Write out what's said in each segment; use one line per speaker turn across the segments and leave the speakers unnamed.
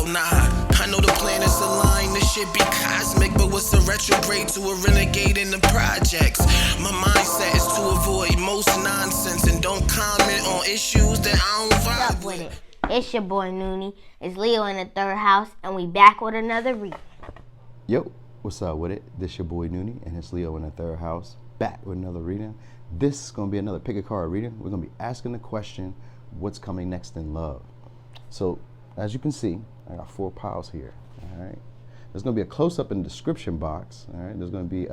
Oh nah, I know the planets align, this shit be cosmic, but what's a retrograde to a renegade in the projects? My mindset is to avoid most nonsense and don't comment on issues that I don't
What's up
vibe
with
with.
it? It's your boy Noonie. It's Leo in the third house, and we back with another read.
Yo, what's up with it? This your boy Noonie, and it's Leo in the third house, back with another reading. This is going to be another pick a card reading. We're going to be asking the question, what's coming next in love? So, as you can see, I got 4 piles here, all right? There's going to be a close-up in the description box, all right? There's going to be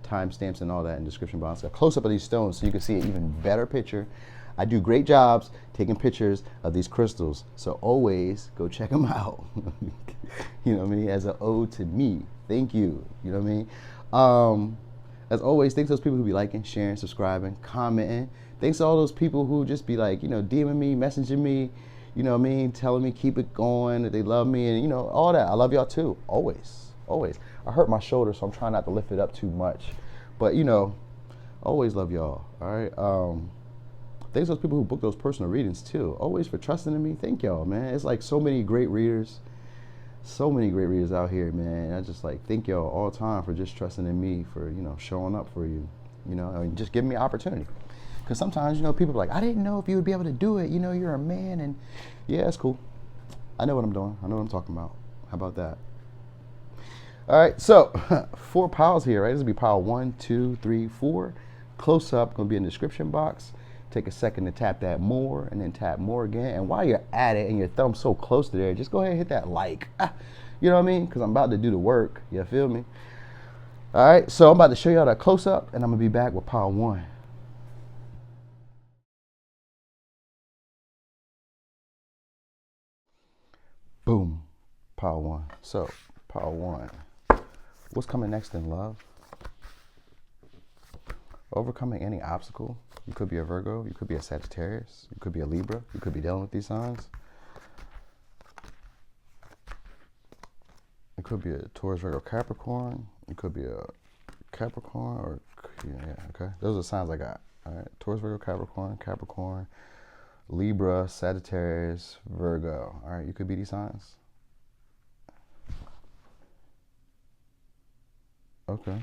timestamps and all that in the description box. A close-up of these stones so you can see an even better picture. I do great jobs taking pictures of these crystals, so always go check them out. You know what I mean? As an ode to me, thank you. You know what I mean? As always, thanks to those people who be liking, sharing, subscribing, commenting. Thanks to all those people who just be like, DMing me, messaging me, you know what I mean, telling me keep it going, that they love me, and all that. I love y'all too, always, always. I hurt my shoulder, so I'm trying not to lift it up too much, but always love y'all. All right. Thanks to those people who book those personal readings too. Always for trusting in me. Thank y'all, man. It's like so many great readers out here, man. I just thank y'all all the time for just trusting in me, for showing up for you, and just giving me opportunity. Because sometimes people be like, I didn't know if you would be able to do it. You're a man, and yeah, it's cool. I know what I'm doing. I know what I'm talking about. How about that? All right, so 4 piles here, right? This will be pile 1, 2, 3, 4. Close up, gonna be in the description box. Take a second to tap that more, and then tap more again. And while you're at it and your thumb's so close to there, just go ahead and hit that like. You know what I mean? Because I'm about to do the work. You feel me? All right, so I'm about to show y'all that close up, and I'm gonna be back with pile 1. Boom, pile 1. So, pile 1. What's coming next in love? Overcoming any obstacle. You could be a Virgo, you could be a Sagittarius, you could be a Libra, you could be dealing with these signs. It could be a Taurus, Virgo, Capricorn. It could be a Capricorn or, yeah, okay. Those are the signs I got. All right, Taurus, Virgo, Capricorn, Libra, Sagittarius, Virgo. All right, you could be these signs. Okay.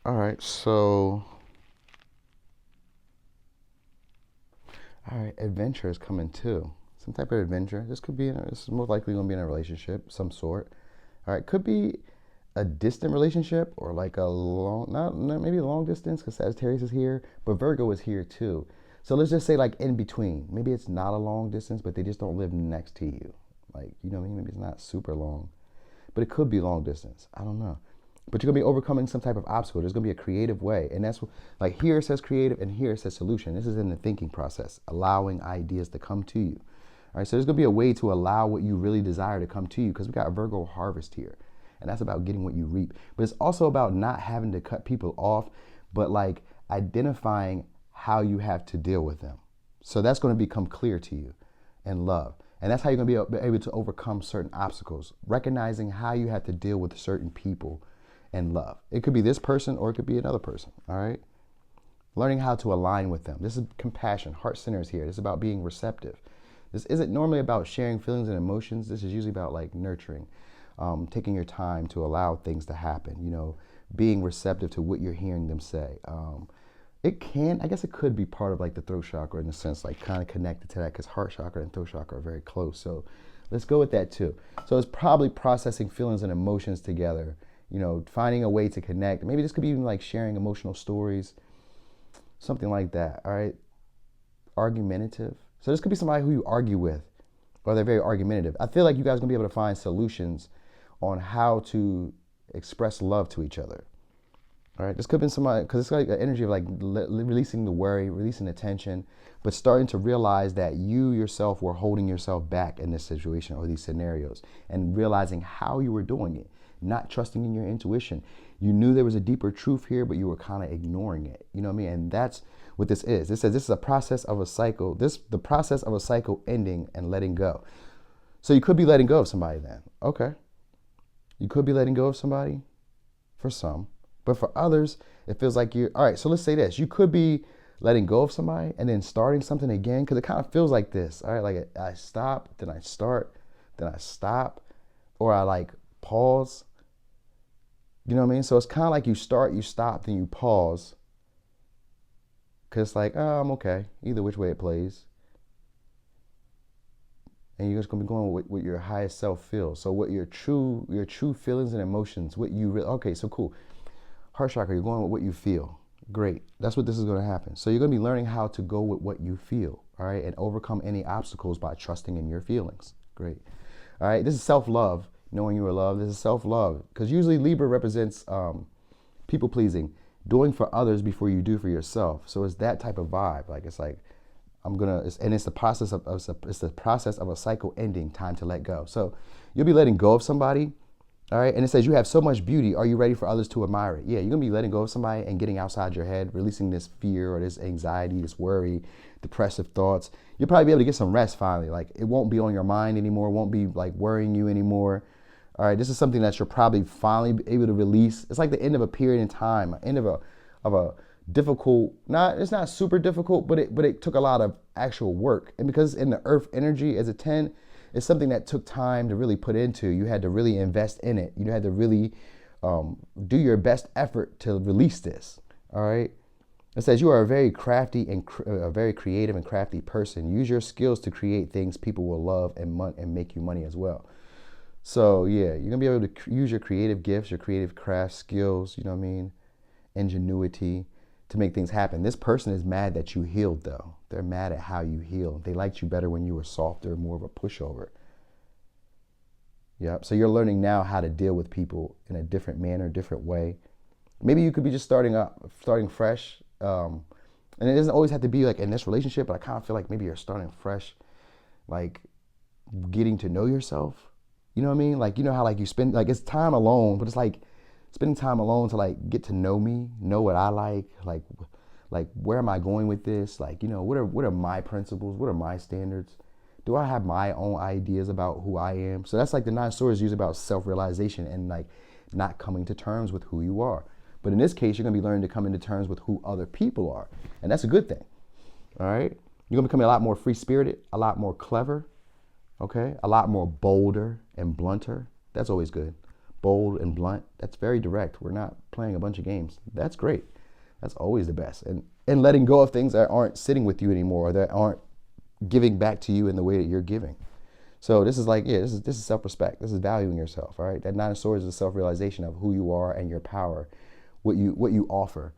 All right, so, all right, adventure is coming too. Some type of adventure. This is most likely going to be in a relationship, some sort. All right, could be a distant relationship or like a long, not maybe a long distance because Sagittarius is here, but Virgo is here too. So let's just say like in between. Maybe it's not a long distance, but they just don't live next to you. Like, you know what I mean? Maybe it's not super long, but it could be long distance. I don't know. But you're going to be overcoming some type of obstacle. There's going to be a creative way. And that's like here it says creative and here it says solution. This is in the thinking process, allowing ideas to come to you. All right, so there's going to be a way to allow what you really desire to come to you because we got Virgo harvest here. And that's about getting what you reap. But it's also about not having to cut people off, but like identifying how you have to deal with them. So that's going to become clear to you in love. And that's how you're going to be able to overcome certain obstacles, recognizing how you have to deal with certain people and love. It could be this person or it could be another person, all right? Learning how to align with them. This is compassion, heart centers here. This is about being receptive. This isn't normally about sharing feelings and emotions. This is usually about like nurturing, taking your time to allow things to happen, being receptive to what you're hearing them say. I guess it could be part of like the throat chakra in a sense, like kind of connected to that because heart chakra and throat chakra are very close. So let's go with that too. So it's probably processing feelings and emotions together, finding a way to connect. Maybe this could be even like sharing emotional stories, something like that, all right? Argumentative. So this could be somebody who you argue with, or they're very argumentative. I feel like you guys are going to be able to find solutions on how to express love to each other, all right? This could have been somebody, because it's like an energy of like releasing the worry, releasing the tension, but starting to realize that you yourself were holding yourself back in this situation or these scenarios and realizing how you were doing it. Not trusting in your intuition. You knew there was a deeper truth here, but you were kind of ignoring it. You know what I mean? And that's what this is. It says this is a process of a cycle. The process of a cycle ending and letting go. So you could be letting go of somebody then. Okay. You could be letting go of somebody for some, but for others, it feels like you're, all right, so let's say this. You could be letting go of somebody and then starting something again, because it kind of feels like this, all right? Like I stop, then I start, then I stop, or I like pause. You know what I mean? So it's kind of like you start, you stop, then you pause. Because it's like, oh, I'm okay, either which way it plays. And you're just gonna be going with what your highest self feels. So what your true feelings and emotions, what you really, okay, so cool. Heart chakra, you're going with what you feel. Great. That's what this is gonna happen. So you're gonna be learning how to go with what you feel, all right, and overcome any obstacles by trusting in your feelings. Great. All right, this is self-love, knowing you are loved. This is self-love, because usually Libra represents people pleasing, doing for others before you do for yourself. So it's that type of vibe. Like it's like, it's the process of a cycle ending, time to let go. So you'll be letting go of somebody, all right? And it says you have so much beauty. Are you ready for others to admire it? Yeah, you're gonna be letting go of somebody and getting outside your head, releasing this fear or this anxiety, this worry, depressive thoughts. You'll probably be able to get some rest finally. Like it won't be on your mind anymore. It won't be like worrying you anymore. All right, this is something that you're probably finally able to release. It's like the end of a period in time, end of a difficult, it's not super difficult, but it took a lot of actual work. And because in the earth energy as a 10, it's something that took time to really put into. You had to really invest in it. You had to really do your best effort to release this. All right. It says you are a very crafty and a very creative and crafty person. Use your skills to create things people will love and make you money as well. So yeah, you're gonna be able to use your creative gifts, your creative craft skills, you know what I mean, ingenuity, to make things happen. This person is mad that you healed though. They're mad at how you healed. They liked you better when you were softer, more of a pushover. Yep. So you're learning now how to deal with people in a different manner, different way. Maybe you could be just starting fresh. And it doesn't always have to be like in this relationship, but I kind of feel like maybe you're starting fresh, like getting to know yourself. You know what I mean? Like, you know how like you spend, like it's time alone, but it's like spending time alone to like get to know me, know what I like where am I going with this? Like, you know, what are my principles? What are my standards? Do I have my own ideas about who I am? So that's like the 9 Swords use about self-realization and like not coming to terms with who you are. But in this case, you're gonna be learning to come into terms with who other people are. And that's a good thing, all right? You're gonna become a lot more free-spirited, a lot more clever, okay? A lot more bolder and blunter. That's always good. Bold and blunt, that's very direct. We're not playing a bunch of games. That's great. That's always the best. And letting go of things that aren't sitting with you anymore, or that aren't giving back to you in the way that you're giving. So this is like, yeah, this is self-respect. This is valuing yourself, all right? That 9 of Swords is a self-realization of who you are and your power, what you offer,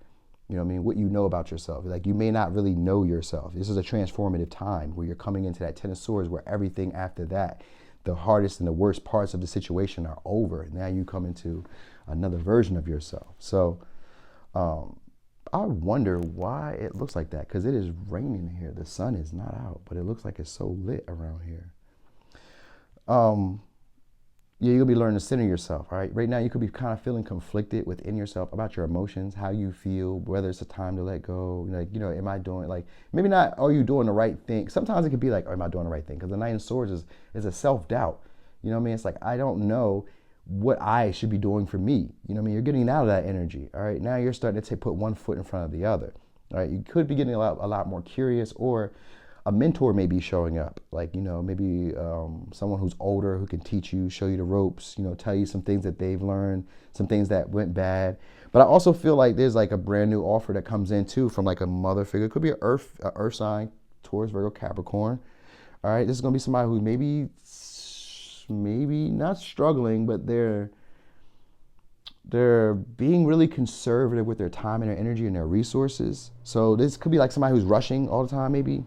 you know what I mean? What you know about yourself. Like you may not really know yourself. This is a transformative time where you're coming into that 10 of Swords where everything after that, the hardest and the worst parts of the situation are over. Now you come into another version of yourself. So I wonder why it looks like that, because it is raining here. The sun is not out, but it looks like it's so lit around here. Yeah, you'll be learning to center yourself, all right? Right now, you could be kind of feeling conflicted within yourself about your emotions, how you feel, whether it's a time to let go. Like, you know, am I doing, like, maybe not, are you doing the right thing? Sometimes it could be like, am I doing the right thing? Because the 9 of Swords is a self-doubt. You know what I mean? It's like, I don't know what I should be doing for me. You know what I mean? You're getting out of that energy, all right? Now you're starting to put one foot in front of the other, all right? You could be getting a lot more curious, or a mentor may be showing up, like, you know, maybe someone who's older who can teach you, show you the ropes, you know, tell you some things that they've learned, some things that went bad. But I also feel like there's like a brand new offer that comes in too from like a mother figure. It could be an earth sign, Taurus, Virgo, Capricorn. All right, this is gonna be somebody who maybe not struggling, but they're being really conservative with their time and their energy and their resources. So this could be like somebody who's rushing all the time, maybe.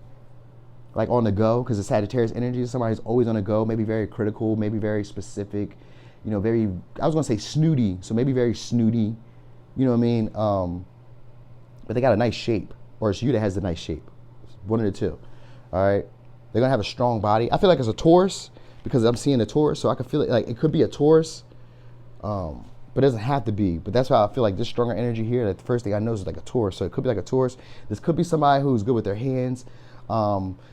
Like on the go, because the Sagittarius energy is somebody who's always on the go, maybe very critical, maybe very specific, you know, very, I was gonna say snooty, so maybe very snooty, you know what I mean? But they got a nice shape, or it's you that has the nice shape. One of the two, all right? They're gonna have a strong body. I feel like it's a Taurus, because I'm seeing a Taurus, so I can feel it, like it could be a Taurus, but it doesn't have to be. But that's why I feel like this stronger energy here, that the first thing I know is like a Taurus, so it could be like a Taurus. This could be somebody who's good with their hands.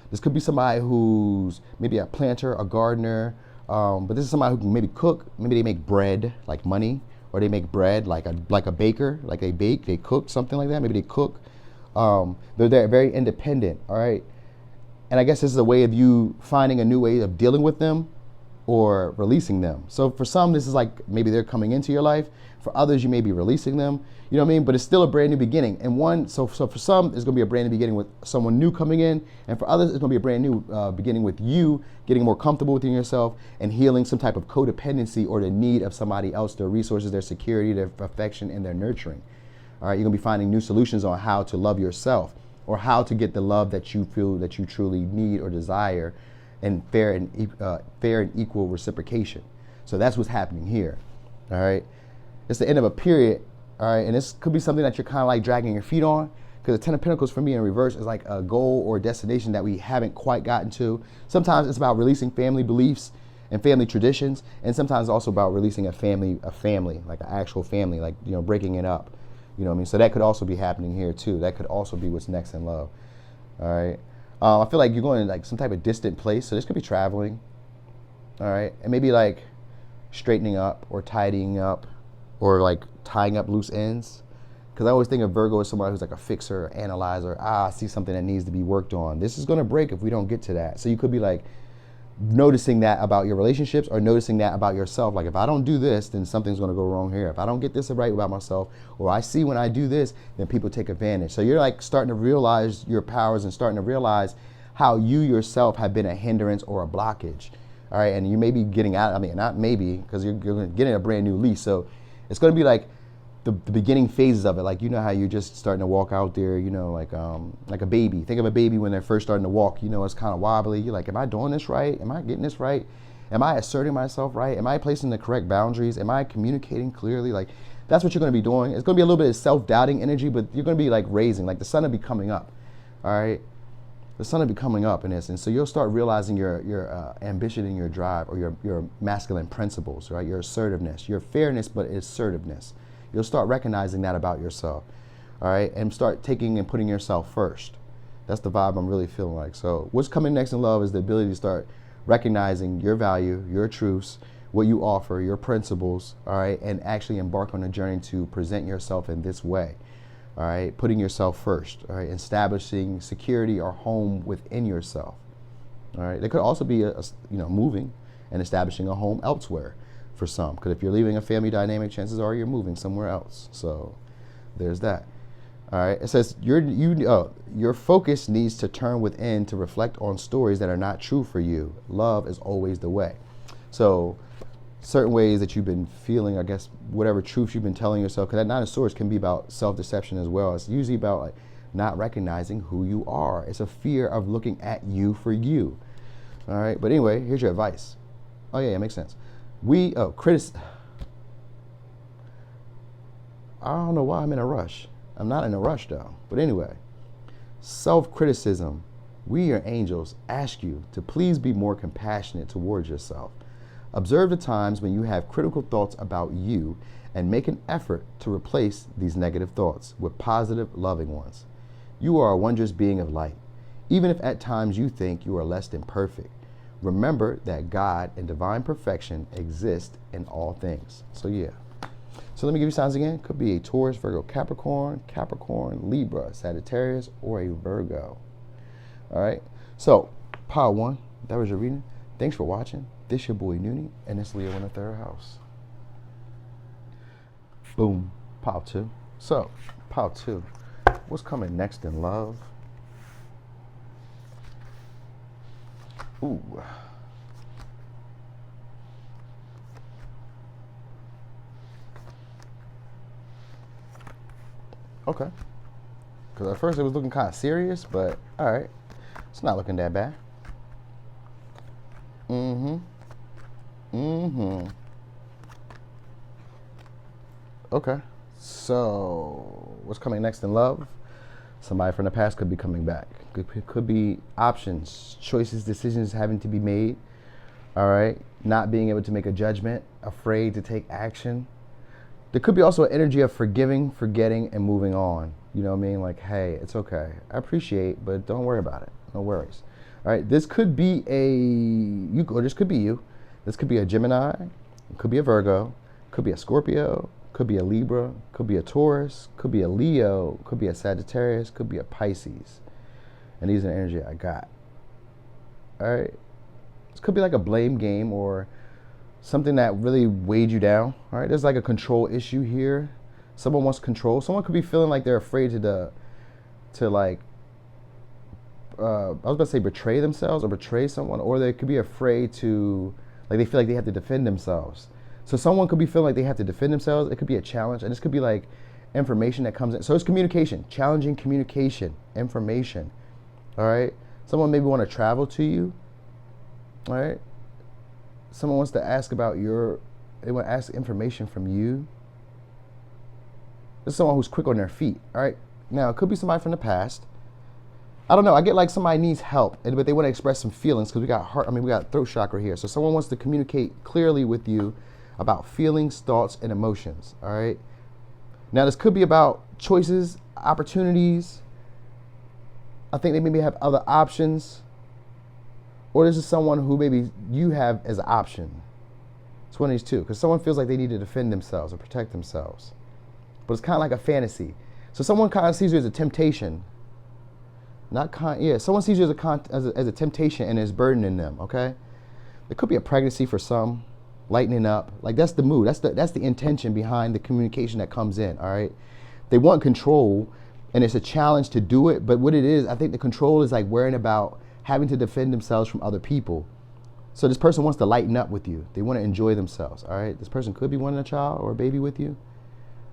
This could be somebody who's maybe a planter, a gardener, But this is somebody who can maybe cook. Maybe they make bread, like money, or they make bread like a baker, like they bake, they cook, something like that. Maybe they cook. They're very independent, all right? And I guess this is a way of you finding a new way of dealing with them or releasing them. So for some, this is like maybe they're coming into your life. For others, you may be releasing them. You know what I mean? But it's still a brand new beginning. And so for some, it's going to be a brand new beginning with someone new coming in. And for others, it's going to be a brand new beginning with you getting more comfortable within yourself and healing some type of codependency or the need of somebody else, their resources, their security, their affection, and their nurturing. All right, you're going to be finding new solutions on how to love yourself or how to get the love that you feel that you truly need or desire and fair and equal reciprocation. So that's what's happening here. All right. It's the end of a period. All right. And this could be something that you're kind of like dragging your feet on, because the Ten of Pentacles for me in reverse is like a goal or a destination that we haven't quite gotten to. Sometimes it's about releasing family beliefs and family traditions. And sometimes it's also about releasing a family, like an actual family, like, you know, breaking it up. You know what I mean? So that could also be happening here too. That could also be what's next in love. All right. I feel like you're going to like some type of distant place. So this could be traveling. All right. And maybe like straightening up or tidying up or like tying up loose ends. Because I always think of Virgo as somebody who's like a fixer, analyzer. I see something that needs to be worked on. This is going to break if we don't get to that. So you could be like noticing that about your relationships or noticing that about yourself. Like, if I don't do this, then something's going to go wrong here. If I don't get this right about myself, or I see when I do this, then people take advantage. So you're like starting to realize your powers and starting to realize how you yourself have been a hindrance or a blockage. All right. And you may be getting out. I mean, not maybe, because you're getting a brand new lease. So it's going to be like the beginning phases of it. Like, you know how you're just starting to walk out there, you know, like a baby. Think of a baby when they're first starting to walk, you know, it's kind of wobbly. You're like, am I doing this right? Am I getting this right? Am I asserting myself right? Am I placing the correct boundaries? Am I communicating clearly? Like, that's what you're going to be doing. It's going to be a little bit of self-doubting energy, but you're going to be like raising, like the sun will be coming up. All right. The sun will be coming up in this. And so you'll start realizing your ambition and your drive, or your masculine principles, right? Your assertiveness, your fairness, but assertiveness. You'll start recognizing that about yourself, all right? And start taking and putting yourself first. That's the vibe I'm really feeling like. So what's coming next in love is the ability to start recognizing your value, your truths, what you offer, your principles, all right? And actually embark on a journey to present yourself in this way, all right? Putting yourself first, all right? Establishing security or home within yourself, all right? There could also be, moving and establishing a home elsewhere. For some, because if you're leaving a family dynamic, chances are you're moving somewhere else. So there's that. All right. It says your focus needs to turn within to reflect on stories that are not true for you. Love is always the way. So certain ways that you've been feeling, I guess, whatever truths you've been telling yourself, because that Nine of Swords can be about self-deception as well. It's usually about like not recognizing who you are. It's a fear of looking at you for you. All right. But anyway, here's your advice. Oh yeah, it makes sense. I don't know why I'm in a rush. I'm not in a rush though. But anyway, self-criticism. We, your angels, ask you to please be more compassionate towards yourself. Observe the times when you have critical thoughts about you and make an effort to replace these negative thoughts with positive, loving ones. You are a wondrous being of light, even if at times you think you are less than perfect. Remember that God and divine perfection exist in all things. So yeah. So let me give you signs again. Could be a Taurus, Virgo, Capricorn, Libra, Sagittarius, or a Virgo. All right. So Power 1, that was your reading. Thanks for watching. This your boy Noonie, and it's Leo in the third house. Boom. Power 2. So Power 2. What's coming next in love? Ooh. Okay. Because at first it was looking kind of serious, but all right. It's not looking that bad. Okay. So, what's coming next in love? Somebody from the past could be coming back. Could be options, choices, decisions having to be made. All right. Not being able to make a judgment, afraid to take action. There could be also an energy of forgiving, forgetting, and moving on. You know what I mean? Like, hey, it's okay. I appreciate, but don't worry about it. No worries. All right. This could be or this could be you. This could be a Gemini, it could be a Virgo, could be a Scorpio, could be a Libra, could be a Taurus, could be a Leo, could be a Sagittarius, could be a Pisces. And these are the energy I got. All right. This could be like a blame game or something that really weighed you down. All right. There's like a control issue here. Someone wants control. Someone could be feeling like they're afraid to like, I was about to say betray themselves or betray someone, or they could be afraid to, like they feel like they have to defend themselves. So someone could be feeling like they have to defend themselves. It could be a challenge, and this could be like information that comes in. So it's communication, challenging communication, information. All right. Someone maybe want to travel to you. All right. Someone wants to ask about they want to ask information from you. This is someone who's quick on their feet. All right. Now it could be somebody from the past. I don't know. I get like somebody needs help, but they want to express some feelings because we got throat chakra here. So someone wants to communicate clearly with you about feelings, thoughts, and emotions. All right. Now this could be about choices, opportunities. I think they maybe have other options, or this is someone who maybe you have as an option. It's one of these two, because someone feels like they need to defend themselves or protect themselves, but it's kind of like a fantasy. So someone kind of sees you as a temptation. Someone sees you as a temptation and is burdening them. Okay, there could be a pregnancy for some, lightening up. Like that's the mood. That's the intention behind the communication that comes in. All right, they want control, and it's a challenge to do it. But what it is, I think the control is like worrying about having to defend themselves from other people. So this person wants to lighten up with you. They want to enjoy themselves. All right, this person could be wanting a child or a baby with you.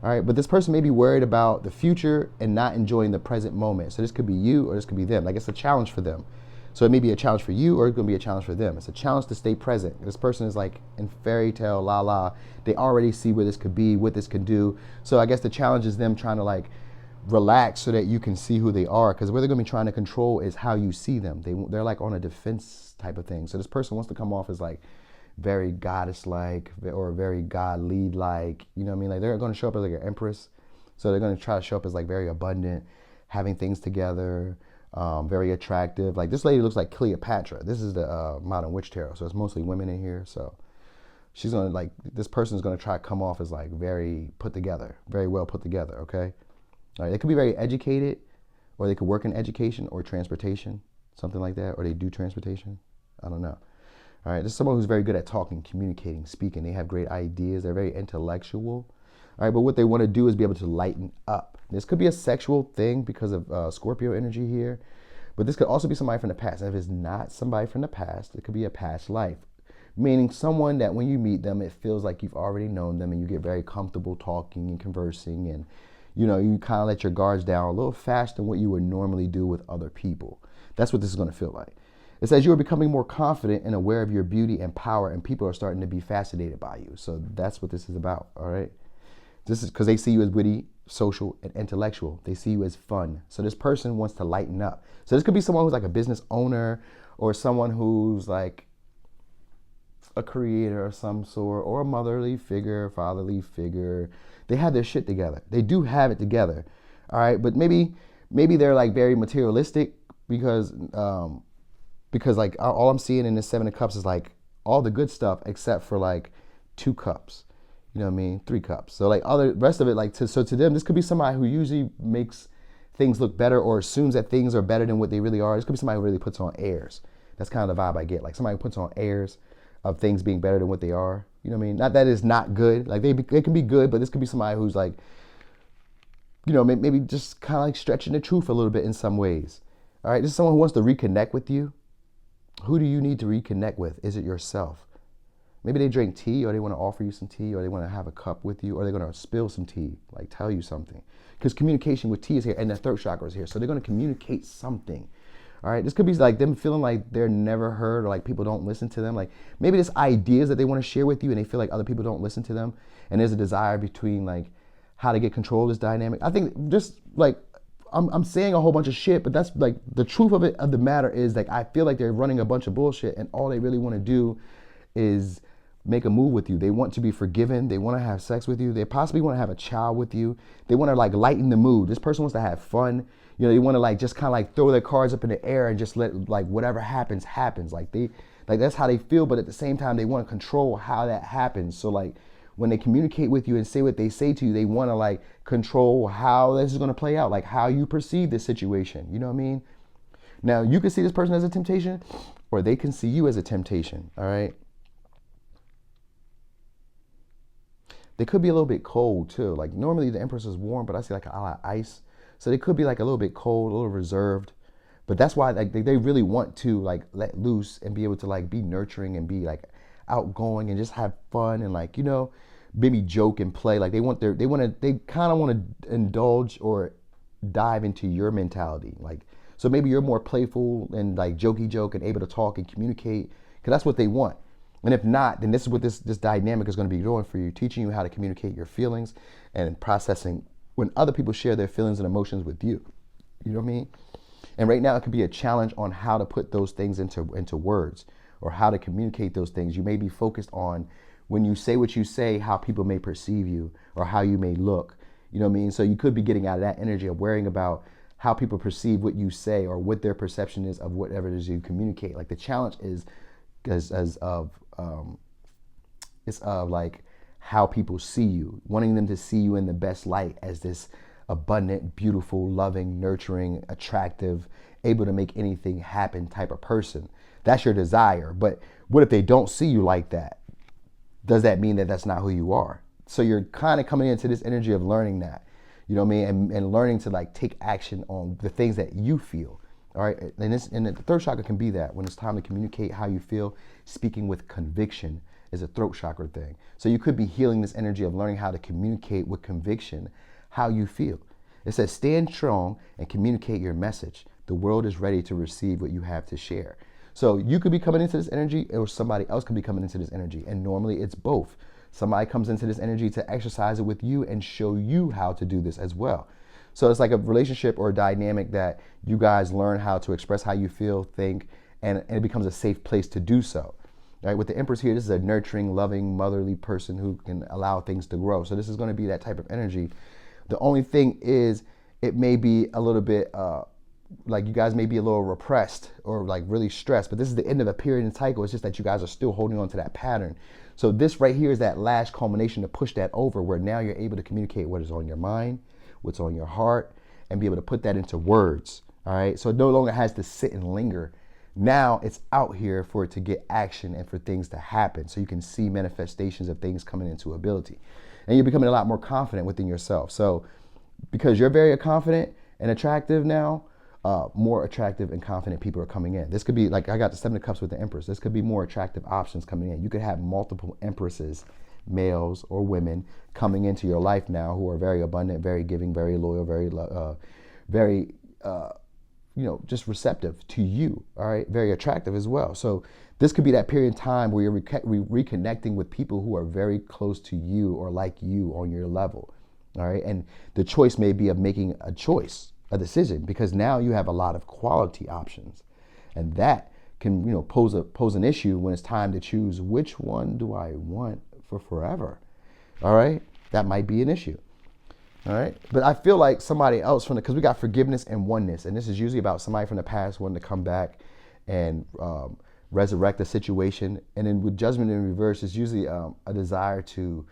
All right, but this person may be worried about the future and not enjoying the present moment. So this could be you or this could be them. Like it's a challenge for them. So it may be a challenge for you or it's going to be a challenge for them. It's a challenge to stay present. This person is like in fairy tale, la la. They already see where this could be, what this can do. So I guess the challenge is them trying to like relax so that you can see who they are. Because what they're going to be trying to control is how you see them. They're like on a defense type of thing. So this person wants to come off as like very goddess-like or very God-lead-like, you know what I mean? Like they're going to show up as like an empress. So they're going to try to show up as like very abundant, having things together, very attractive. Like this lady looks like Cleopatra. This is the Modern Witch Tarot. So it's mostly women in here. So she's going to like, this person's going to try to come off as like very put together, very well put together, okay? All right, they could be very educated, or they could work in education or transportation, something like that, or they do transportation. I don't know. All right, this is someone who's very good at talking, communicating, speaking. They have great ideas. They're very intellectual. All right, but what they want to do is be able to lighten up. This could be a sexual thing because of Scorpio energy here, but this could also be somebody from the past. And if it's not somebody from the past, it could be a past life, meaning someone that when you meet them, it feels like you've already known them and you get very comfortable talking and conversing, and you know, you kind of let your guards down a little faster than what you would normally do with other people. That's what this is going to feel like. It says you are becoming more confident and aware of your beauty and power, and people are starting to be fascinated by you. So that's what this is about, all right? This is because they see you as witty, social, and intellectual. They see you as fun. So this person wants to lighten up. So this could be someone who's like a business owner or someone who's like a creator of some sort, or a motherly figure, fatherly figure. They have their shit together. They do have it together, all right? But maybe they're like very materialistic because like all I'm seeing in this Seven of Cups is like all the good stuff except for like 2 cups, you know what I mean? 3 cups. So like all the rest of it, like to them, this could be somebody who usually makes things look better or assumes that things are better than what they really are. This could be somebody who really puts on airs. That's kind of the vibe I get. Like somebody who puts on airs of things being better than what they are. You know what I mean? Not that it's not good. Like they can be good, but this could be somebody who's like, you know, maybe just kind of like stretching the truth a little bit in some ways. All right, this is someone who wants to reconnect with you. Who do you need to reconnect with? Is it yourself? Maybe they drink tea, or they want to offer you some tea, or they want to have a cup with you, or they're going to spill some tea, like tell you something. Because communication with tea is here, and the throat chakra is here. So they're going to communicate something. All right, this could be like them feeling like they're never heard, or like people don't listen to them. Like maybe there's ideas that they want to share with you, and they feel like other people don't listen to them. And there's a desire between like how to get control of this dynamic. I think just like, I'm saying a whole bunch of shit, but that's like the truth of the matter is like I feel like they're running a bunch of bullshit, and all they really want to do is make a move with you. They want to be forgiven. They want to have sex with you. They possibly want to have a child with you. They want to like lighten the mood. This person wants to have fun. You know, they want to like just kind of like throw their cards up in the air and just let like whatever happens. Like Like that's how they feel, but at the same time, they want to control how that happens. So like when they communicate with you and say what they say to you, they want to like control how this is going to play out, like how you perceive this situation. You know what I mean? Now you can see this person as a temptation, or they can see you as a temptation. All right. They could be a little bit cold too. Like normally the Empress is warm, but I see like a lot of ice. So they could be like a little bit cold, a little reserved. But that's why like they really want to like let loose and be able to like be nurturing and be like outgoing and just have fun and like, you know, maybe joke and play. Like they kind of want to indulge or dive into your mentality. Like, so maybe you're more playful and like jokey joke and able to talk and communicate because that's what they want. And if not, then this is what this dynamic is going to be doing for you, teaching you how to communicate your feelings and processing when other people share their feelings and emotions with you. You know what I mean? And right now it could be a challenge on how to put those things into words or how to communicate those things. You may be focused on when you say what you say, how people may perceive you or how you may look. You know what I mean? So you could be getting out of that energy of worrying about how people perceive what you say or what their perception is of whatever it is you communicate. Like the challenge is it's of like how people see you, wanting them to see you in the best light as this abundant, beautiful, loving, nurturing, attractive, able to make anything happen type of person. That's your desire. But what if they don't see you like that? Does that mean that that's not who you are? So you're kind of coming into this energy of learning that, you know what I mean? And learning to like take action on the things that you feel. All right. And the third chakra can be that when it's time to communicate how you feel, speaking with conviction is a throat chakra thing. So you could be healing this energy of learning how to communicate with conviction how you feel. It says, stand strong and communicate your message. The world is ready to receive what you have to share. So you could be coming into this energy or somebody else could be coming into this energy. And normally it's both. Somebody comes into this energy to exercise it with you and show you how to do this as well. So it's like a relationship or a dynamic that you guys learn how to express how you feel, think, and it becomes a safe place to do so. Right? With the Empress here, this is a nurturing, loving, motherly person who can allow things to grow. So this is going to be that type of energy. The only thing is it may be a little bit like you guys may be a little repressed or like really stressed, but this is the end of a period and cycle. It's just that you guys are still holding on to that pattern. So this right here is that last culmination to push that over where now you're able to communicate what is on your mind, what's on your heart, and be able to put that into words. All right. So it no longer has to sit and linger. Now it's out here for it to get action and for things to happen. So you can see manifestations of things coming into ability. And you're becoming a lot more confident within yourself. So because you're very confident and attractive now, more attractive and confident people are coming in. This could be like I got the 7 of Cups with the Empress. This could be more attractive options coming in. You could have multiple Empresses, males or women, coming into your life now who are very abundant, very giving, very loyal, very just receptive to you. All right, very attractive as well. So this could be that period of time where you're reconnecting with people who are very close to you or like you on your level. All right, and the choice may be of making a choice, a decision, because now you have a lot of quality options, and that can pose an issue when it's time to choose which one do I want for forever. All right, that might be an issue. All right, but I feel like somebody else because we got forgiveness and oneness, and this is usually about somebody from the past wanting to come back and resurrect a situation, and then with judgment in reverse is usually a desire to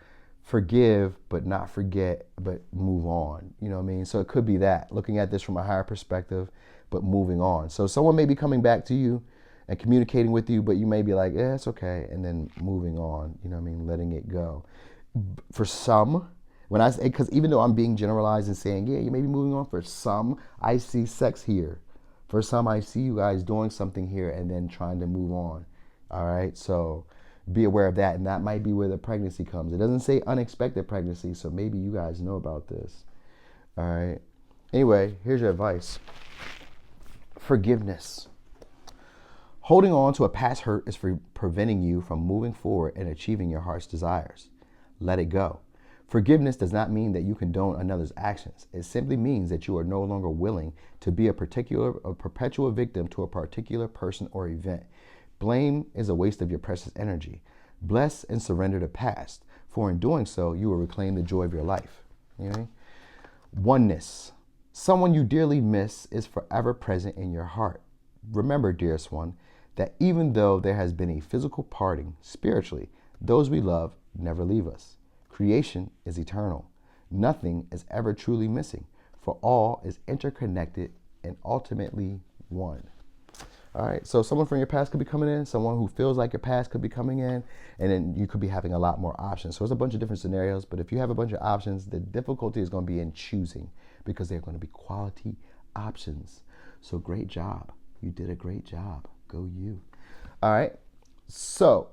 forgive but not forget but move on. You know what I mean? So it could be that, looking at this from a higher perspective but moving on. So someone may be coming back to you and communicating with you, but you may be like, yeah, it's okay, and then moving on. You know what I mean? Letting it go. For some, when I say, because even though I'm being generalized and saying, yeah, you may be moving on, for some, I see sex here. For some, I see you guys doing something here and then trying to move on. All right, so be aware of that, and that might be where the pregnancy comes. It doesn't say unexpected pregnancy, so maybe you guys know about this. All right. Anyway, here's your advice. Forgiveness. Holding on to a past hurt is preventing you from moving forward and achieving your heart's desires. Let it go. Forgiveness does not mean that you condone another's actions. It simply means that you are no longer willing to be a perpetual victim to a particular person or event. Blame is a waste of your precious energy. Bless and surrender the past, for in doing so, you will reclaim the joy of your life. You know? Oneness. Someone you dearly miss is forever present in your heart. Remember, dearest one, that even though there has been a physical parting spiritually, those we love never leave us. Creation is eternal. Nothing is ever truly missing, for all is interconnected and ultimately one. All right, so someone from your past could be coming in, someone who feels like your past could be coming in, and then you could be having a lot more options. So it's a bunch of different scenarios, but if you have a bunch of options, the difficulty is going to be in choosing because they're going to be quality options. So great job. You did a great job. Go you. All right, so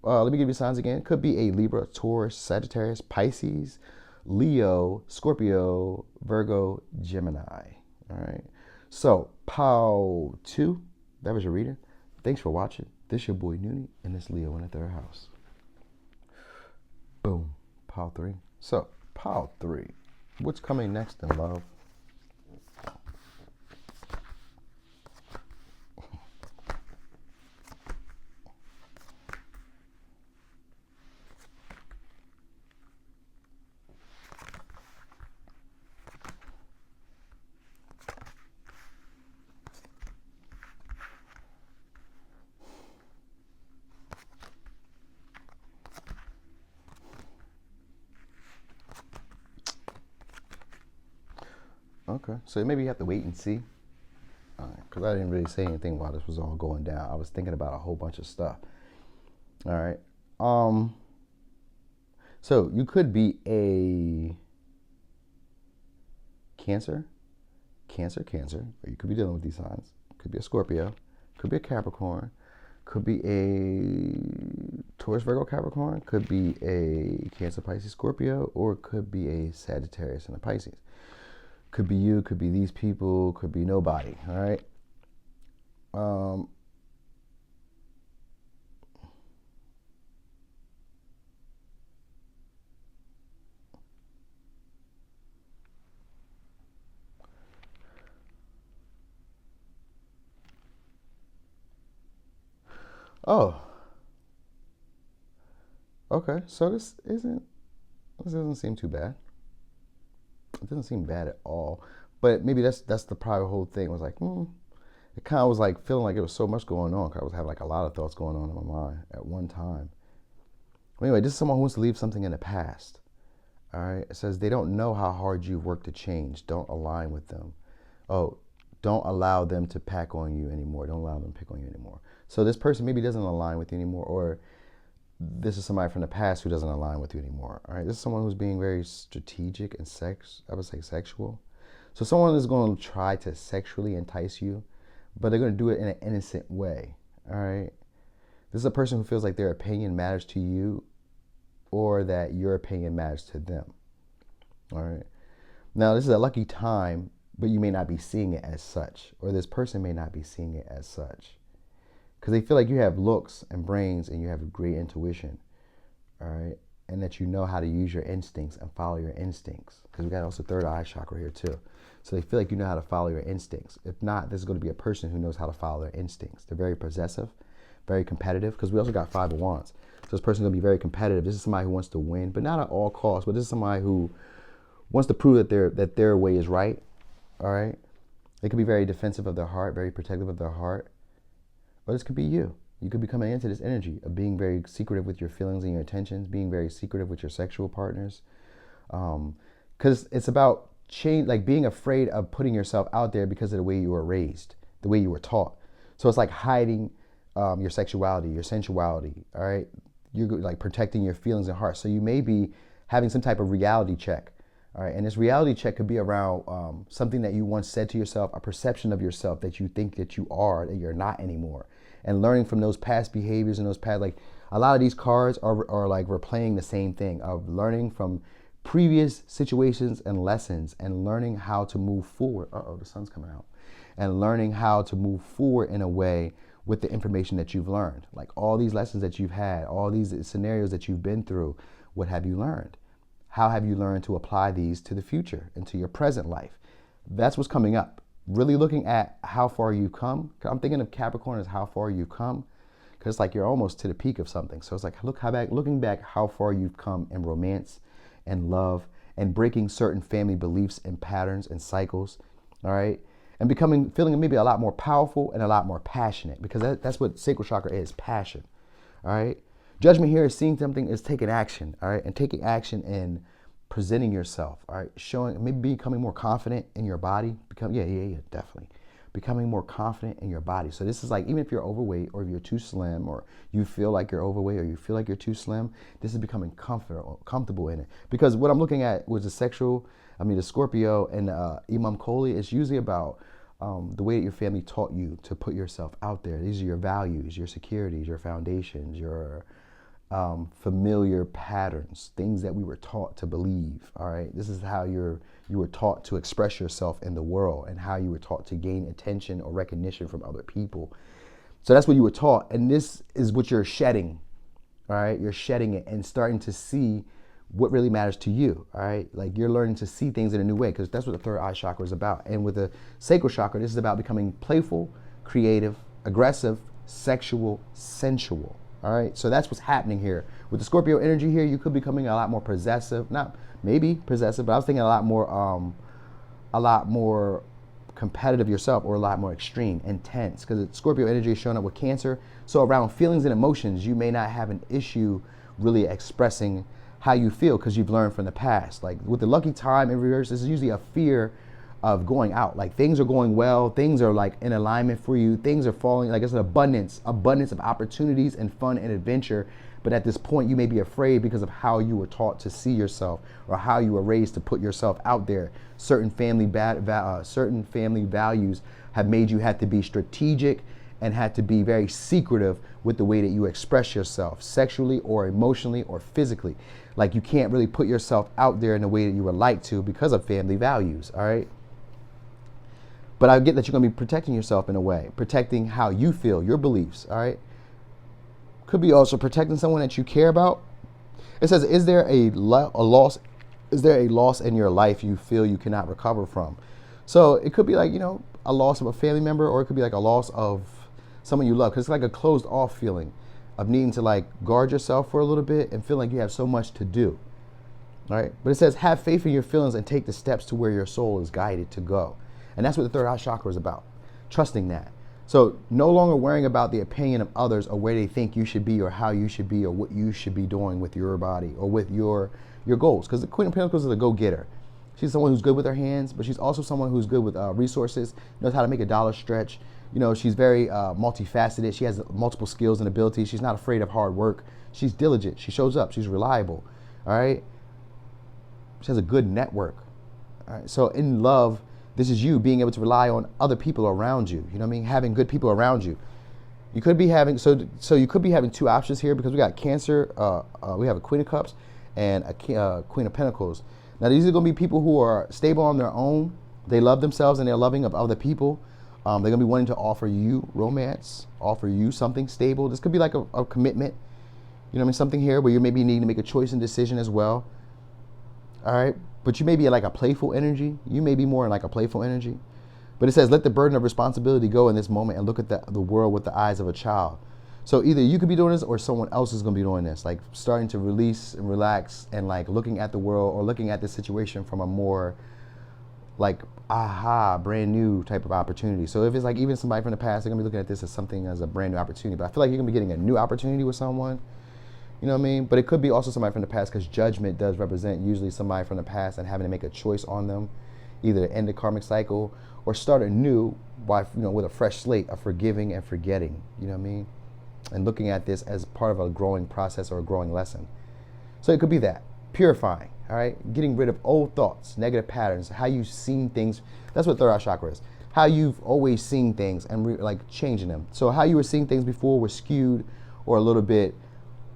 let me give you signs again. It could be a Libra, Taurus, Sagittarius, Pisces, Leo, Scorpio, Virgo, Gemini. All right, so Pow 2. That was your reading. Thanks for watching. This your boy Noonie, and this Leo in the third house. Boom. Pile 3. So, Pile 3. What's coming next in love? Okay, so maybe you have to wait and see, because I didn't really say anything while this was all going down. I was thinking about a whole bunch of stuff. All right, so you could be a Cancer, or you could be dealing with these signs. Could be a Scorpio, could be a Capricorn, could be a Taurus, Virgo, Capricorn, could be a Cancer, Pisces, Scorpio, or it could be a Sagittarius and a Pisces. Could be you, could be these people, could be nobody, all right? Oh, okay, so this doesn't seem too bad. It doesn't seem bad at all, but maybe that's the probably whole thing. It was like, it kind of was like feeling like it was so much going on. Cause I was having like a lot of thoughts going on in my mind at one time. Anyway, this is someone who wants to leave something in the past. All right, it says they don't know how hard you've worked to change. Don't align with them. Oh, don't allow them to pack on you anymore. Don't allow them to pick on you anymore. So this person maybe doesn't align with you anymore, or this is somebody from the past who doesn't align with you anymore. All right, this is someone who's being very strategic and I would say sexual. So someone is going to try to sexually entice you, but they're going to do it in an innocent way. All right, this is a person who feels like their opinion matters to you, or that your opinion matters to them. All right, now this is a lucky time, but you may not be seeing it as such, or this person may not be seeing it as such. Because they feel like you have looks and brains and you have a great intuition, all right? And that you know how to use your instincts and follow your instincts. Because we got also third eye chakra here too. So they feel like you know how to follow your instincts. If not, this is going to be a person who knows how to follow their instincts. They're very possessive, very competitive, because we also got 5 of Wands. So this person's going to be very competitive. This is somebody who wants to win, but not at all costs. But this is somebody who wants to prove that their way is right, all right? They could be very defensive of their heart, very protective of their heart. Or this could be you. You could be coming into this energy of being very secretive with your feelings and your intentions, being very secretive with your sexual partners. Because it's about change, like being afraid of putting yourself out there because of the way you were raised, the way you were taught. So it's like hiding your sexuality, your sensuality, all right? You're like protecting your feelings and heart. So you may be having some type of reality check, all right? And this reality check could be around something that you once said to yourself, a perception of yourself that you think that you are, that you're not anymore. And learning from those past behaviors and those past, like a lot of these cards are like replaying the same thing of learning from previous situations and lessons and learning how to move forward. Uh-oh, the sun's coming out. And learning how to move forward in a way with the information that you've learned. Like all these lessons that you've had, all these scenarios that you've been through, what have you learned? How have you learned to apply these to the future and to your present life? That's what's coming up. Really looking at how far you've come. I'm thinking of Capricorn as how far you've come, because it's like you're almost to the peak of something. So it's like looking back how far you've come in romance and love and breaking certain family beliefs and patterns and cycles. All right. and feeling maybe a lot more powerful and a lot more passionate, because that's what sacral chakra is, passion. All right. Judgment here is seeing something, is taking action. All right. And taking action and presenting yourself. All right. Showing, maybe becoming more confident in your body. Definitely. Becoming more confident in your body. So this is like, even if you're overweight, or if you're too slim, or you feel like you're overweight, or you feel like you're too slim, this is becoming comfortable in it. Because what I'm looking at was the Scorpio and Imam Koli, is usually about the way that your family taught you to put yourself out there. These are your values, your securities, your foundations, your familiar patterns, things that we were taught to believe. All right, this is how you were taught to express yourself in the world, and how you were taught to gain attention or recognition from other people. So that's what you were taught, and this is what you're shedding. All right, you're shedding it and starting to see what really matters to you. All right, like you're learning to see things in a new way, because that's what the third eye chakra is about. And with the sacral chakra, this is about becoming playful, creative, aggressive, sexual, sensual. All right, so that's what's happening here. With the Scorpio energy here, you could be becoming a lot more possessive. Not maybe possessive, but I was thinking a lot more competitive yourself, or a lot more extreme, intense, because Scorpio energy is showing up with Cancer. So around feelings and emotions, you may not have an issue really expressing how you feel, because you've learned from the past. Like with the lucky time in reverse, this is usually a fear of going out. Like things are going well, things are like in alignment for you, things are falling, like it's an abundance of opportunities and fun and adventure. But at this point, you may be afraid because of how you were taught to see yourself, or how you were raised to put yourself out there. Certain family values have made you have to be strategic and had to be very secretive with the way that you express yourself, sexually or emotionally or physically. Like you can't really put yourself out there in the way that you would like to, because of family values. All right. But I get that you're going to be protecting yourself in a way, protecting how you feel, your beliefs. All right. Could be also protecting someone that you care about. It says, is there a loss? Is there a loss in your life you feel you cannot recover from? So it could be like, a loss of a family member, or it could be like a loss of someone you love. Because it's like a closed off feeling of needing to like guard yourself for a little bit and feel like you have so much to do. All right. But it says, have faith in your feelings and take the steps to where your soul is guided to go. And that's what the third eye chakra is about. Trusting that. So no longer worrying about the opinion of others, or where they think you should be, or how you should be, or what you should be doing with your body, or with your goals. Because the Queen of Pentacles is a go-getter. She's someone who's good with her hands, but she's also someone who's good with resources, knows how to make a dollar stretch. She's very multifaceted. She has multiple skills and abilities. She's not afraid of hard work. She's diligent. She shows up. She's reliable. All right. She has a good network. All right. So in love, this is you being able to rely on other people around you. You know what I mean? Having good people around you. You could be having, so you could be having two options here, because we got Cancer, we have a Queen of Cups and a Queen of Pentacles. Now these are going to be people who are stable on their own. They love themselves and they're loving of other people. They're going to be wanting to offer you romance, offer you something stable. This could be like a commitment. You know what I mean? Something here where you maybe need to make a choice and decision as well. All right. But you may be like a playful energy. You may be more in like a playful energy. But it says, let the burden of responsibility go in this moment and look at the world with the eyes of a child. So either you could be doing this, or someone else is going to be doing this, like starting to release and relax, and like looking at the world, or looking at the situation from a more like, brand new type of opportunity. So if it's like even somebody from the past, they're going to be looking at this as something as a brand new opportunity. But I feel like you're going to be getting a new opportunity with someone. You know what I mean? But it could be also somebody from the past, because judgment does represent usually somebody from the past and having to make a choice on them, either to end the karmic cycle or start anew with a fresh slate of forgiving and forgetting. You know what I mean? And looking at this as part of a growing process or a growing lesson. So it could be that. Purifying, all right? Getting rid of old thoughts, negative patterns, how you've seen things. That's what third eye chakra is. How you've always seen things and like changing them. So how you were seeing things before were skewed or a little bit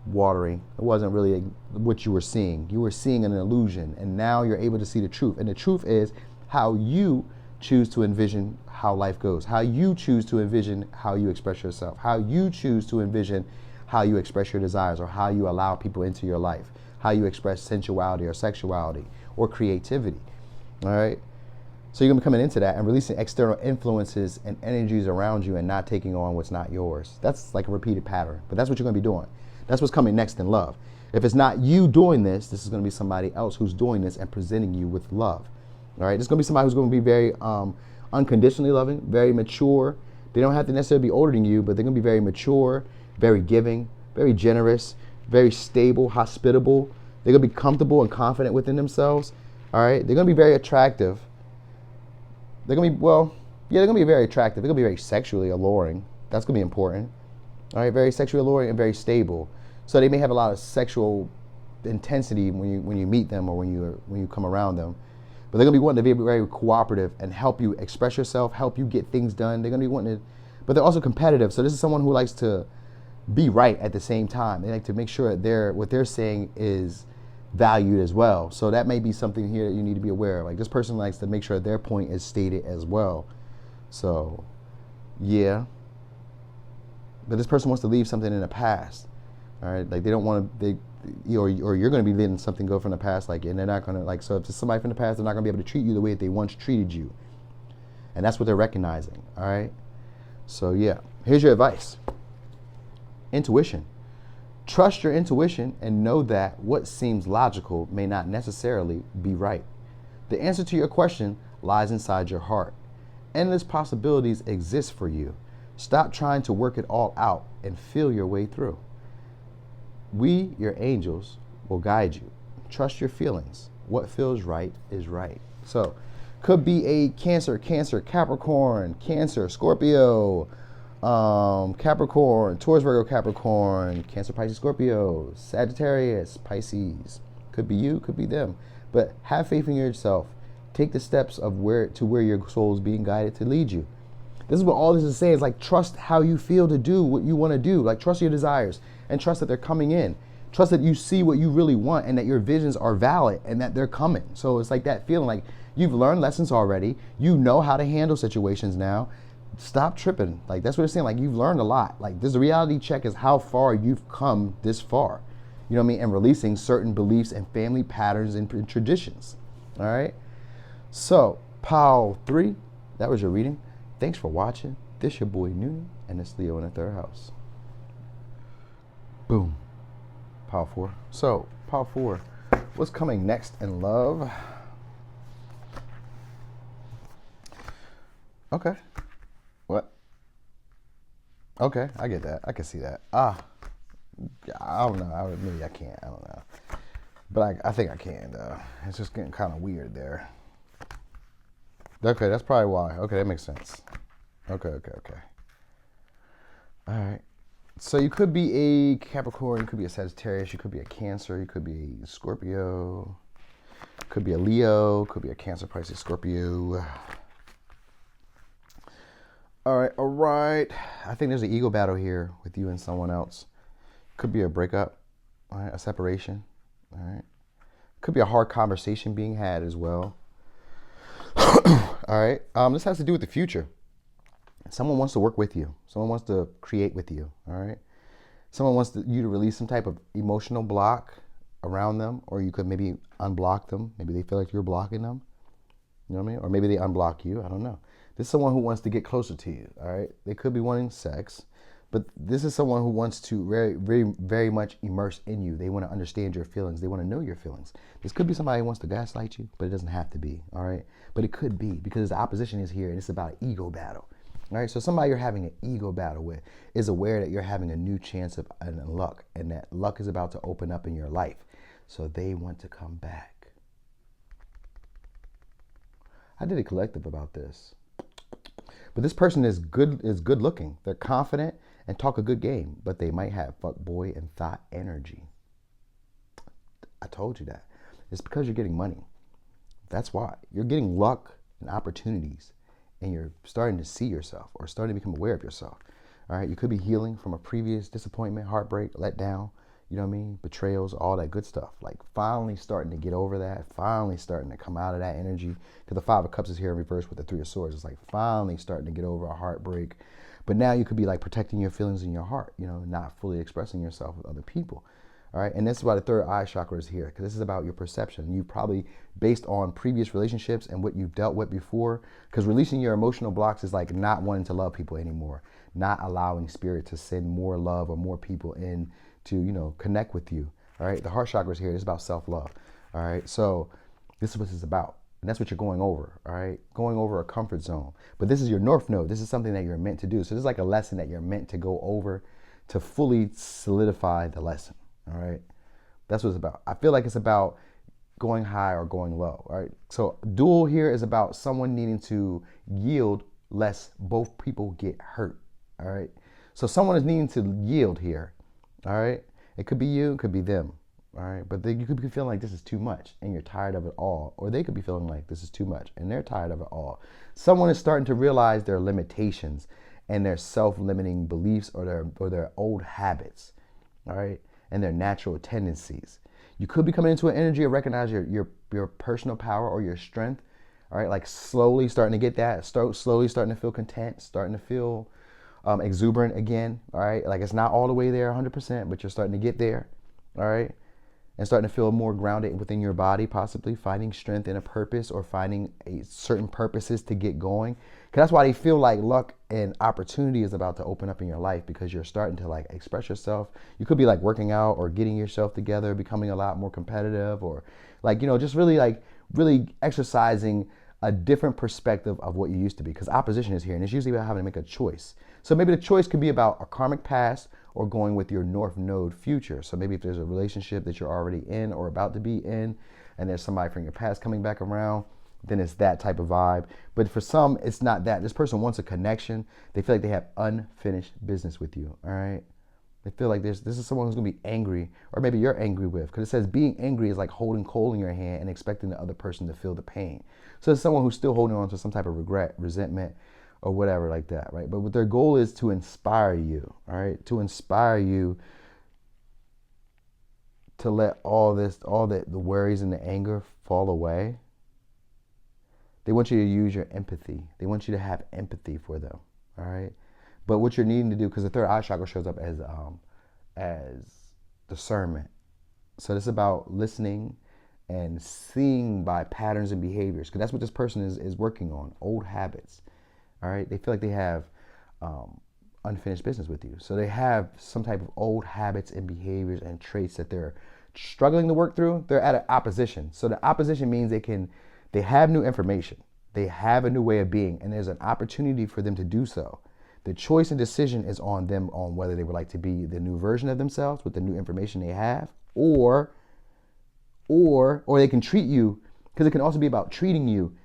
watery. It wasn't really what you were seeing. You were seeing an illusion, and now you're able to see the truth. And the truth is how you choose to envision how life goes, how you choose to envision how you express yourself, how you choose to envision how you express your desires, or how you allow people into your life, how you express sensuality or sexuality or creativity. All right. So you're going to be coming into that and releasing external influences and energies around you and not taking on what's not yours. That's like a repeated pattern, but that's what you're going to be doing. That's what's coming next in love. If it's not you doing this, this is going to be somebody else who's doing this and presenting you with love. All right, this is going to be somebody who's going to be very unconditionally loving, very mature. They don't have to necessarily be older than you, but they're going to be very mature, very giving, very generous, very stable, hospitable. They're going to be comfortable and confident within themselves. All right. They're going to be very attractive. They're going to be, well, yeah, they're going to be very attractive. They're going to be very sexually alluring. That's going to be important. All right. Very sexually alluring and very stable. So they may have a lot of sexual intensity when you meet them or when you come around them. But they're going to be wanting to be very cooperative and help you express yourself, help you get things done. They're going to be wanting to, but they're also competitive. So this is someone who likes to be right at the same time. They like to make sure that what they're saying is valued as well. So that may be something here that you need to be aware of. Like this person likes to make sure their point is stated as well. So, yeah. But this person wants to leave something in the past. All right, like they don't want to, or you're going to be letting something go from the past, like, and they're not going to, like, so if it's somebody from the past, they're not going to be able to treat you the way that they once treated you. And that's what they're recognizing, all right? So, yeah, here's your advice. Intuition. Trust your intuition and know that what seems logical may not necessarily be right. The answer to your question lies inside your heart. Endless possibilities exist for you. Stop trying to work it all out and feel your way through. We, your angels, will guide you. Trust your feelings. What feels right is right. So, could be a Cancer, Capricorn, Cancer, Scorpio, Capricorn, Taurus, Virgo, Capricorn, Cancer, Pisces, Scorpio, Sagittarius, Pisces. Could be you, could be them. But have faith in yourself. Take the steps of where your soul is being guided to lead you. This is what all this is saying. Is like, trust how you feel to do what you want to do. Like, trust your desires and trust that they're coming in. Trust that you see what you really want and that your visions are valid and that they're coming. So it's like that feeling like you've learned lessons already. You know how to handle situations now. Stop tripping. Like, that's what it's saying. Like, you've learned a lot. Like, this reality check is how far you've come this far. You know what I mean? And releasing certain beliefs and family patterns and traditions. All right? So, Pile 3, that was your reading. Thanks for watching. This your boy Noonie, and it's Leo in the third house. Boom. Pile 4. So, Pile 4, what's coming next in love? Okay. What? Okay, I get that. I can see that. I don't know. Maybe I can't. I don't know. But I think I can, though. It's just getting kind of weird there. Okay, that's probably why. Okay, that makes sense. Okay. All right. So you could be a Capricorn, you could be a Sagittarius, you could be a Cancer, you could be a Scorpio, could be a Leo, could be a Cancer, Pisces, Scorpio. All right. I think there's an ego battle here with you and someone else. Could be a breakup, all right, a separation, all right. Could be a hard conversation being had as well. All right. This has to do with the future. Someone wants to work with you. Someone wants to create with you. All right. Someone wants you to release some type of emotional block around them, or you could maybe unblock them. Maybe they feel like you're blocking them. You know what I mean? Or maybe they unblock you. I don't know. This is someone who wants to get closer to you. All right. They could be wanting sex, but this is someone who wants to very, very, very much immerse in you. They want to understand your feelings. They want to know your feelings. This could be somebody who wants to gaslight you, but it doesn't have to be. All right. But it could be, because the opposition is here and it's about an ego battle. All right. So somebody you're having an ego battle with is aware that you're having a new chance of luck, and that luck is about to open up in your life. So they want to come back. I did a collective about this. But this person is good looking. They're confident and talk a good game, but they might have fuckboy and thought energy. I told you that. It's because you're getting money. That's why. You're getting luck and opportunities, and you're starting to see yourself or starting to become aware of yourself. All right. You could be healing from a previous disappointment, heartbreak, letdown, you know what I mean? Betrayals, all that good stuff. Like finally starting to get over that, finally starting to come out of that energy. Because the Five of Cups is here in reverse with the Three of Swords. It's like finally starting to get over a heartbreak. But now you could be like protecting your feelings in your heart, you know, not fully expressing yourself with other people. All right. And this is why the third eye chakra is here, because this is about your perception. You probably, based on previous relationships and what you've dealt with before, because releasing your emotional blocks is like not wanting to love people anymore, not allowing spirit to send more love or more people in to, you know, connect with you. All right. The heart chakra is here. It's about self-love. All right. So this is what it's about. And that's what you're going over, all right? Going over a comfort zone. But this is your north node. This is something that you're meant to do. So this is like a lesson that you're meant to go over to fully solidify the lesson, all right? That's what it's about. I feel like it's about going high or going low, all right? So dual here is about someone needing to yield lest both people get hurt, all right? So someone is needing to yield here, all right? It could be you, it could be them, all right? But you could be feeling like this is too much and you're tired of it all. Or they could be feeling like this is too much and they're tired of it all. Someone is starting to realize their limitations and their self-limiting beliefs or their old habits, all right? And their natural tendencies. You could be coming into an energy of recognize your personal power or your strength, all right? Like slowly starting to get that, slowly starting to feel content, starting to feel exuberant again, all right? Like it's not all the way there 100%, but you're starting to get there, all right? And starting to feel more grounded within your body, possibly finding strength in a purpose or finding certain purposes to get going. Because that's why they feel like luck and opportunity is about to open up in your life, because you're starting to like express yourself. You could be like working out or getting yourself together, becoming a lot more competitive, or like, you know, just really exercising a different perspective of what you used to be, because opposition is here and it's usually about having to make a choice. So maybe the choice could be about a karmic past or going with your north node future. So maybe if there's a relationship that you're already in or about to be in and there's somebody from your past coming back around, then it's that type of vibe. But for some, it's not that. This person wants a connection. They feel like they have unfinished business with you, all right? They feel like this is someone who's gonna be angry, or maybe you're angry with, because it says being angry is like holding coal in your hand and expecting the other person to feel the pain. So it's someone who's still holding on to some type of regret, resentment, or whatever like that, right? But what their goal is to inspire you, all right? To inspire you to let all the worries and the anger fall away. They want you to use your empathy. They want you to have empathy for them, all right? But what you're needing to do, because the third eye chakra shows up as discernment. So this is about listening and seeing by patterns and behaviors, because that's what this person is working on, old habits, all right? They feel like they have unfinished business with you. So they have some type of old habits and behaviors and traits that they're struggling to work through. They're at an opposition. So the opposition means they have new information. They have a new way of being, and there's an opportunity for them to do so. The choice and decision is on them on whether they would like to be the new version of themselves with the new information they have, or they can treat you, because it can also be about treating you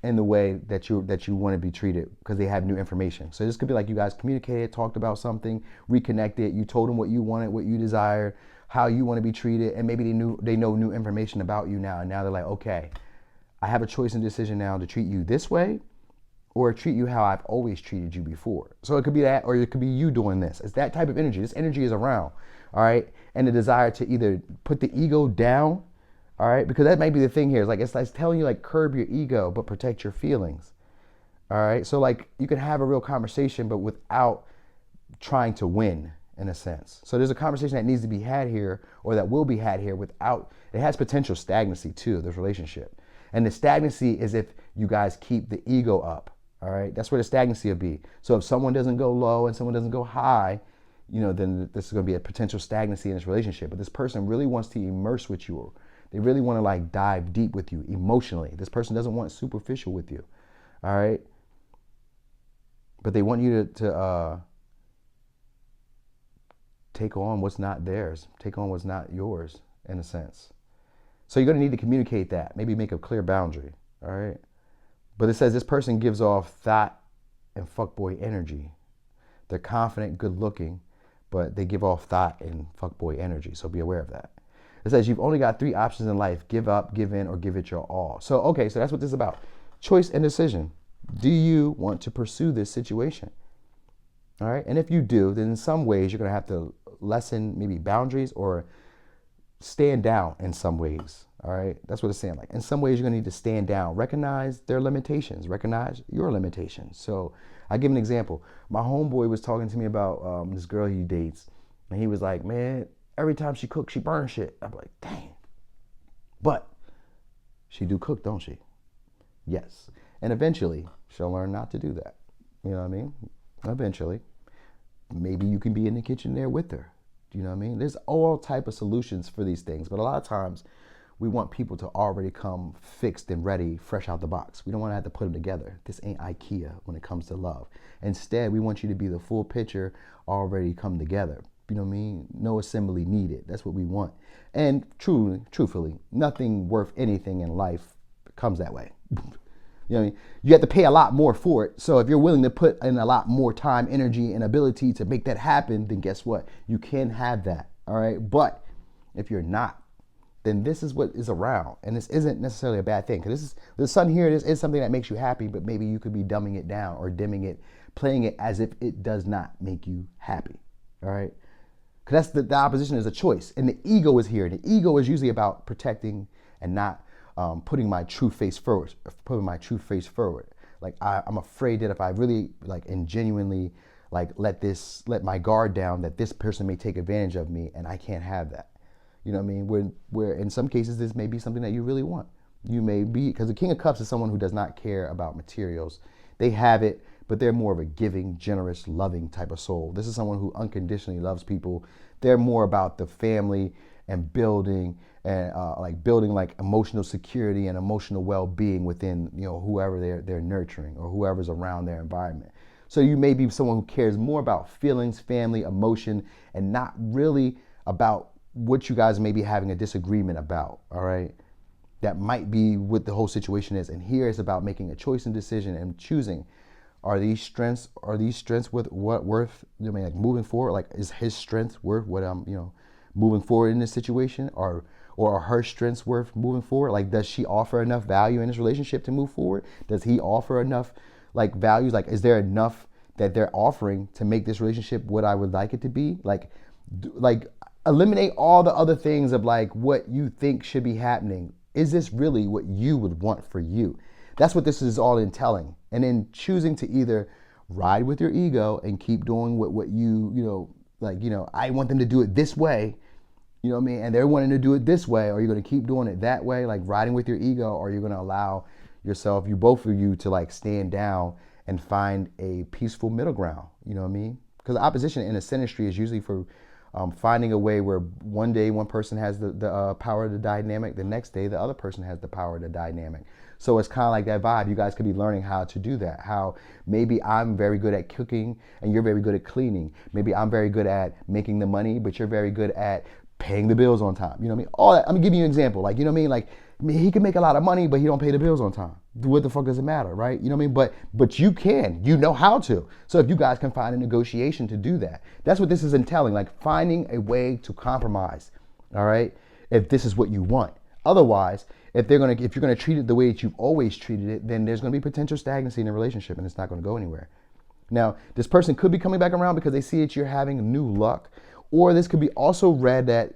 in the way that you want to be treated, because they have new information. So this could be like you guys communicated, talked about something, reconnected, you told them what you wanted, what you desired, how you want to be treated, and maybe they know new information about you now, and now they're like, okay, I have a choice and decision now to treat you this way or treat you how I've always treated you before. So it could be that, or it could be you doing this. It's that type of energy. This energy is around, all right? And the desire to either put the ego down, all right? Because that might be the thing here. It's like telling you like curb your ego, but protect your feelings, all right? So like you can have a real conversation, but without trying to win in a sense. So there's a conversation that needs to be had here, or that will be had here without, it has potential stagnancy too, this relationship. And the stagnancy is if you guys keep the ego up, all right? That's where the stagnancy will be. So if someone doesn't go low and someone doesn't go high, you know, then this is gonna be a potential stagnancy in this relationship. But this person really wants to immerse with you. They really wanna like dive deep with you emotionally. This person doesn't want superficial with you, all right? But they want you to take on what's not theirs, take on what's not yours in a sense. So you're going to need to communicate that, maybe make a clear boundary, all right? But it says this person gives off thought and fuckboy energy. They're confident, good looking, but they give off thought and fuckboy energy, so be aware of that. It says you've only got 3 options in life: give up, give in, or give it your all. So, okay, so that's what this is about. Choice and decision. Do you want to pursue this situation? All right, and if you do, then in some ways you're going to have to lessen maybe boundaries or stand down in some ways, all right? That's what it's saying. Like in some ways you're gonna need to stand down, recognize their limitations, recognize your limitations. So I give an example. My homeboy was talking to me about this girl he dates, and he was like, man, every time she cooks, she burns shit. I'm like, dang. But she do cook, don't she? Yes. And eventually she'll learn not to do that. You know what I mean? Eventually. Maybe you can be in the kitchen there with her. Do you know what I mean? There's all type of solutions for these things, but a lot of times We want people to already come fixed and ready, fresh out the box. We don't want to have to put them together. This ain't IKEA when it comes to love. Instead, we want you to be the full picture already come together. You know what I mean? No assembly needed. That's what we want. And truthfully, nothing worth anything in life comes that way. You know what I mean? You have to pay a lot more for it. So if you're willing to put in a lot more time, energy, and ability to make that happen, then guess what? You can have that. All right. But if you're not, then this is what is around. And this isn't necessarily a bad thing. Because the sun here is something that makes you happy, but maybe you could be dumbing it down or dimming it, playing it as if it does not make you happy. All right. Because that's the opposition is a choice. And the ego is here. The ego is usually about protecting and not putting my true face forward. Like I'm afraid that if I really like and genuinely like let my guard down, that this person may take advantage of me, and I can't have that. You know what I mean? Where in some cases this may be something that you really want. You may be, because the King of Cups is someone who does not care about materials. They have it, but they're more of a giving, generous, loving type of soul. This is someone who unconditionally loves people. They're more about the family and building and building emotional security and emotional well-being within, whoever they're nurturing or whoever's around their environment. So you may be someone who cares more about feelings, family, emotion, and not really about what you guys may be having a disagreement about. All right. That might be what the whole situation is. And here it's about making a choice and decision and choosing. Are these strengths with what worth? Moving forward, like is his strength worth what I'm, moving forward in this situation, or are her strengths worth moving forward? Like, does she offer enough value in this relationship to move forward? Does he offer enough values? Like, is there enough that they're offering to make this relationship what I would like it to be? Eliminate all the other things of what you think should be happening. Is this really what you would want for you? That's what this is all entailing. And then choosing to either ride with your ego and keep doing what I want them to do it this way, you know what I mean? And they're wanting to do it this way. Or you're going to keep doing it that way, like riding with your ego, or you're going to allow yourself, both of you to stand down and find a peaceful middle ground. You know what I mean? Because opposition in a synastry is usually for finding a way where one day one person has the power of the dynamic, the next day the other person has the power of the dynamic. So it's kind of like that vibe. You guys could be learning how to do that. How maybe I'm very good at cooking and you're very good at cleaning. Maybe I'm very good at making the money, but you're very good at paying the bills on time. You know what I mean? All that. I'm gonna give you an example. You know what I mean? He can make a lot of money, but he don't pay the bills on time. What the fuck does it matter, right? You know what I mean? But you can. You know how to. So if you guys can find a negotiation to do that, that's what this is entailing. Finding a way to compromise. All right, if this is what you want. Otherwise, if you're gonna treat it the way that you've always treated it, then there's gonna be potential stagnancy in the relationship, and it's not gonna go anywhere. Now, this person could be coming back around because they see that you're having new luck, or this could be also read that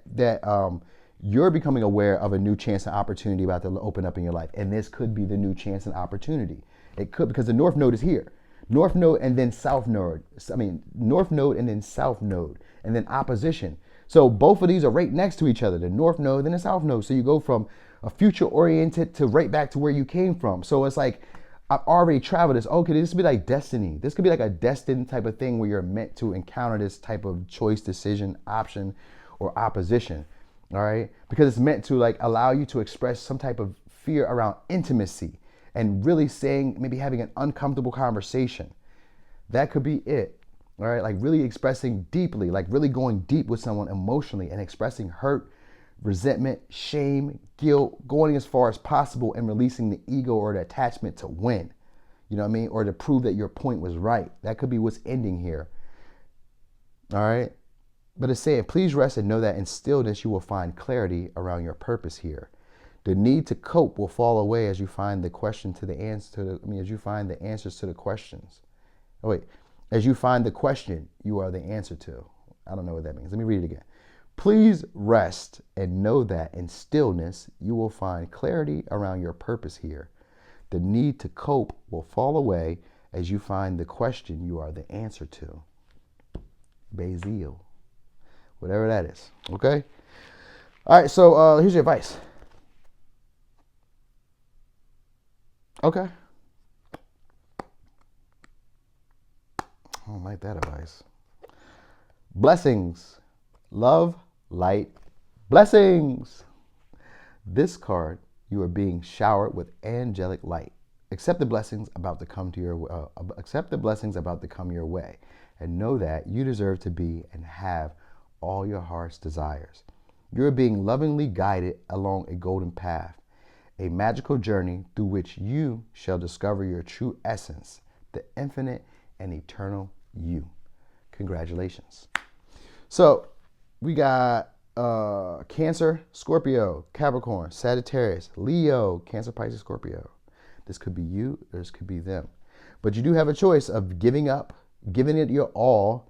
you're becoming aware of a new chance and opportunity about to open up in your life. And this could be the new chance and opportunity. It could, because the North Node is here. North Node and then South Node. North Node and then South Node. And then opposition. So both of these are right next to each other, the North Node and the South Node. So you go from a future oriented to right back to where you came from. So it's like, I've already traveled this. Okay, this could be like destiny. This could be like a destined type of thing where you're meant to encounter this type of choice, decision, option, or opposition. All right, because it's meant to allow you to express some type of fear around intimacy and really maybe having an uncomfortable conversation. That could be it. All right, really expressing deeply, really going deep with someone emotionally and expressing hurt, resentment, shame, guilt, going as far as possible and releasing the ego or the attachment to win. You know what I mean? Or to prove that your point was right. That could be what's ending here. All right. But it's saying, please rest and know that in stillness you will find clarity around your purpose here. The need to cope will fall away as you find the question to the answer. As you find the answers to the questions. Oh wait, as you find the question, you are the answer to. I don't know what that means. Let me read it again. Please rest and know that in stillness you will find clarity around your purpose here. The need to cope will fall away as you find the question you are the answer to. Basil. Whatever that is. Okay? All right, so here's your advice. Okay. I don't like that advice. Blessings. Love, light, blessings. This card, you are being showered with angelic light. Accept the blessings about to come your way, and know that you deserve to be and have all your heart's desires. You are being lovingly guided along a golden path, a magical journey through which you shall discover your true essence, the infinite and eternal you. Congratulations. So we got Cancer, Scorpio, Capricorn, Sagittarius, Leo, Cancer, Pisces, Scorpio. This could be you or this could be them. But you do have a choice of giving up, giving it your all,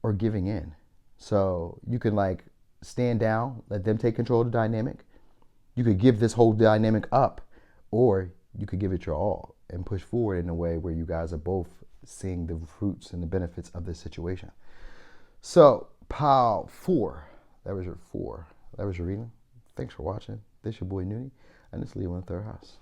or giving in. So you can like stand down, let them take control of the dynamic. You could give this whole dynamic up, or you could give it your all and push forward in a way where you guys are both seeing the fruits and the benefits of this situation. So, pile 4. That was your 4. That was your reading. Thanks for watching. This is your boy Noonie, and it's Leo in the 3rd house.